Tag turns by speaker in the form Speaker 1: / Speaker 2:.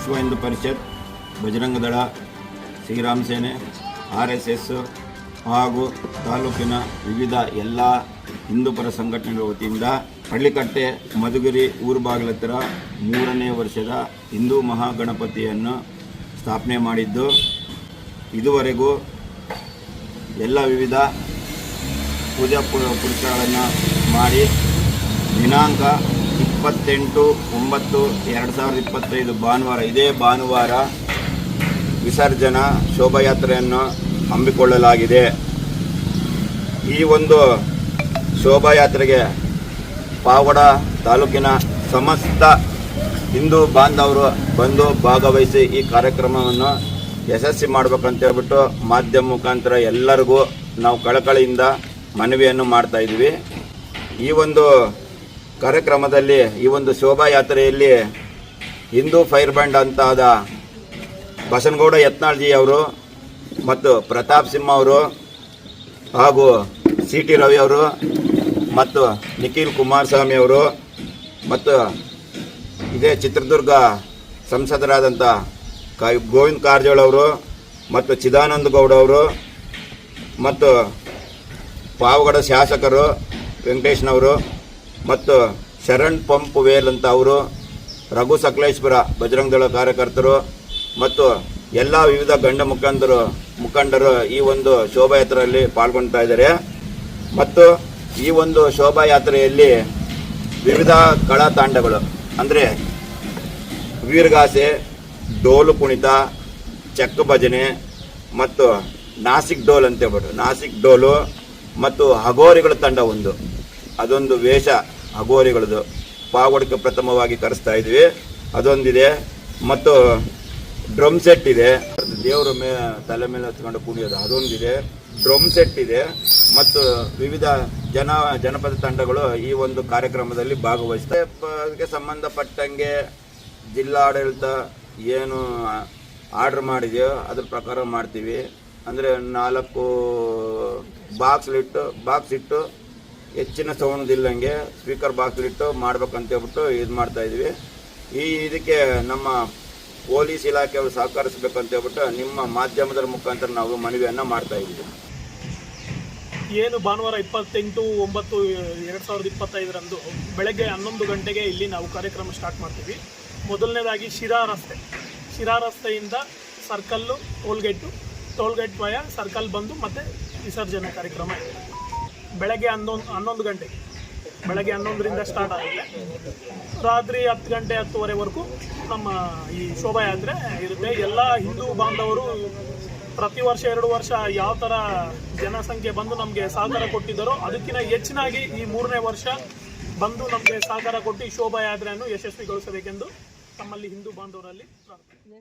Speaker 1: ವಿಶ್ವ ಹಿಂದೂ ಪರಿಷತ್, ಬಜರಂಗ ದಳ, ಶ್ರೀರಾಮ್ ಸೇನೆ, RSS ಹಾಗೂ ತಾಲೂಕಿನ ವಿವಿಧ ಎಲ್ಲ ಹಿಂದೂಪರ ಸಂಘಟನೆಗಳ ವತಿಯಿಂದ ಹಳ್ಳಿಕಟ್ಟೆ ಮಧುಗಿರಿ ಊರು ಬಾಗಿಲ ಹತ್ತಿರ 3ನೇ ವರ್ಷದ ಹಿಂದೂ ಮಹಾಗಣಪತಿಯನ್ನು ಸ್ಥಾಪನೆ ಮಾಡಿದ್ದು, ಇದುವರೆಗೂ ಎಲ್ಲ ವಿವಿಧ ಪೂಜಾ ಪುರಸ್ಕಾರಗಳನ್ನು ಮಾಡಿ ದಿನಾಂಕ 28/9/2025 ಭಾನುವಾರ, ಇದೇ ಭಾನುವಾರ ವಿಸರ್ಜನಾ ಶೋಭಾಯಾತ್ರೆಯನ್ನು ಹಮ್ಮಿಕೊಳ್ಳಲಾಗಿದೆ. ಈ ಒಂದು ಶೋಭಾಯಾತ್ರೆಗೆ ಪಾವಗಡ ತಾಲೂಕಿನ ಸಮಸ್ತ ಹಿಂದೂ ಬಾಂಧವರು ಬಂದು ಭಾಗವಹಿಸಿ ಈ ಕಾರ್ಯಕ್ರಮವನ್ನು ಯಶಸ್ವಿ ಮಾಡಬೇಕಂತ ಹೇಳ್ಬಿಟ್ಟು ಮಾಧ್ಯಮ ಮುಖಾಂತರ ಎಲ್ಲರಿಗೂ ನಾವು ಕಳಕಳಿಯಿಂದ ಮನವಿಯನ್ನು ಮಾಡ್ತಾ ಇದ್ದೀವಿ. ಈ ಒಂದು ಕಾರ್ಯಕ್ರಮದಲ್ಲಿ, ಈ ಒಂದು ಶೋಭಾಯಾತ್ರೆಯಲ್ಲಿ ಹಿಂದೂ ಫೈರ್ ಬ್ಯಾಂಡ್ ಅಂತಾದ ಬಸನಗೌಡ ಯತ್ನಾಳ್ಜಿ ಅವರು ಮತ್ತು ಪ್ರತಾಪ್ ಸಿಂಹ ಅವರು ಹಾಗೂ CT ರವಿ ಅವರು ಮತ್ತು ನಿಖಿಲ್ ಕುಮಾರಸ್ವಾಮಿ ಅವರು ಮತ್ತು ಇದೇ ಚಿತ್ರದುರ್ಗ ಸಂಸದರಾದಂಥ ಗೋವಿಂದ ಕಾರಜೋಳ ಅವರು ಮತ್ತು ಚಿದಾನಂದ ಗೌಡ ಅವರು ಮತ್ತು ಪಾವಗಡ ಶಾಸಕರು ವೆಂಕಟೇಶ್ನವರು ಮತ್ತು ಶರಣ್ ಪಂಪ್ ವೇಲ್ ಅಂತ ಅವರು, ರಘು ಸಕಲೇಶ್ಪುರ ಬಜರಂಗ ದಳ ಕಾರ್ಯಕರ್ತರು ಮತ್ತು ಎಲ್ಲ ವಿವಿಧ ಮುಖಂಡರು ಈ ಒಂದು ಶೋಭಾಯಾತ್ರೆಯಲ್ಲಿ ಪಾಲ್ಗೊಳ್ತಾ ಇದ್ದಾರೆ. ಮತ್ತು ಈ ಒಂದು ಶೋಭಾಯಾತ್ರೆಯಲ್ಲಿ ವಿವಿಧ ಕಲಾ ತಂಡಗಳು ಅಂದರೆ ವೀರಗಾಸೆ, ಡೋಲು ಕುಣಿತ, ಚಕ್ಕ ಭಜನೆ ಮತ್ತು ನಾಸಿಕ್ ಡೋಲ್ ಅಂತ ಹೇಳ್ಬಿಟ್ಟು ನಾಸಿಕ್ ಡೋಲು ಮತ್ತು ಹಗೋರಿಗಳ ತಂಡ ಅದೊಂದು ವೇಷ ಹಗೋರಿಗಳದು ಪಾವಗಡಕ್ಕೆ ಪ್ರಥಮವಾಗಿ ಕರೆಸ್ತಾ ಇದ್ವಿ, ಅದೊಂದಿದೆ. ಮತ್ತು ಡ್ರಮ್ ಸೆಟ್ ಇದೆ, ದೇವರ ತಲೆ ಮೇಲೆ ಹತ್ಕೊಂಡು ಕುಣಿಯೋದು ಅದೊಂದಿದೆ, ಡ್ರಮ್ ಸೆಟ್ ಇದೆ. ಮತ್ತು ವಿವಿಧ ಜನಪದ ತಂಡಗಳು ಈ ಒಂದು ಕಾರ್ಯಕ್ರಮದಲ್ಲಿ ಭಾಗವಹಿಸ್ತಾರೆ. ಅದಕ್ಕೆ ಸಂಬಂಧಪಟ್ಟಂಗೆ ಜಿಲ್ಲಾಡಳಿತ ಏನು ಆರ್ಡರ್ ಮಾಡಿದೆಯೋ ಅದ್ರ ಪ್ರಕಾರ ಮಾಡ್ತೀವಿ. ಅಂದರೆ 4 ಬಾಕ್ಸ್ ಇಟ್ಟು ಹೆಚ್ಚಿನ ಸೌಂಡ್ ಇಲ್ಲಂಗೆ ಸ್ಪೀಕರ್ ಬಾಕ್ಸ್ ಇಟ್ಟು ಮಾಡ್ಬೇಕಂತ ಹೇಳ್ಬಿಟ್ಟು ಇದು ಮಾಡ್ತಾ ಇದ್ವಿ. ಇದಕ್ಕೆ ನಮ್ಮ ಪೊಲೀಸ್ ಇಲಾಖೆಯವರು ಸಹಕರಿಸಬೇಕಂತ ಹೇಳ್ಬಿಟ್ಟು ನಿಮ್ಮ ಮಾಧ್ಯಮದ ಮುಖಾಂತರ ನಾವು ಮನವಿಯನ್ನು ಮಾಡ್ತಾ ಇದ್ದೀವಿ.
Speaker 2: ಏನು ಭಾನುವಾರ 28/9/2025 ಬೆಳಗ್ಗೆ 11 ಗಂಟೆಗೆ ಇಲ್ಲಿ ನಾವು ಕಾರ್ಯಕ್ರಮ ಸ್ಟಾರ್ಟ್ ಮಾಡ್ತೀವಿ. ಮೊದಲನೇದಾಗಿ ಶಿರಾ ರಸ್ತೆಯಿಂದ ಸರ್ಕಲ್ಲು ಟೋಲ್ಗೇಟ್ ವಯ ಸರ್ಕಲ್ ಬಂದು ಮತ್ತೆ ವಿಸರ್ಜನೆ ಕಾರ್ಯಕ್ರಮ ಬೆಳಗ್ಗೆ 11 ಗಂಟೆಗೆ, ಬೆಳಗ್ಗೆ 11ರಿಂದ ಸ್ಟಾರ್ಟ್ ಆಗುತ್ತೆ. ರಾತ್ರಿ 10 ಗಂಟೆ 10:30ವರೆಗೂ ನಮ್ಮ ಈ ಶೋಭಾಯಾತ್ರೆ ಇರುತ್ತೆ. ಎಲ್ಲ ಹಿಂದೂ ಬಾಂಧವರು ಪ್ರತಿ ವರ್ಷ 2 ವರ್ಷ ಯಾವ ಥರ ಜನಸಂಖ್ಯೆ ಬಂದು ನಮಗೆ ಸಹಕಾರ ಕೊಟ್ಟಿದ್ದಾರೋ ಅದಕ್ಕಿಂತ ಹೆಚ್ಚಿನಾಗಿ ಈ 3ನೇ ವರ್ಷ ಬಂದು ನಮಗೆ ಸಹಕಾರ ಕೊಟ್ಟು ಈ ಶೋಭಾಯಾತ್ರೆಯನ್ನು ಯಶಸ್ವಿಗೊಳಿಸಬೇಕೆಂದು ತಮ್ಮಲ್ಲಿ ಹಿಂದೂ ಬಾಂಧವರಲ್ಲಿ ಪ್ರಾರ್ಥನೆ.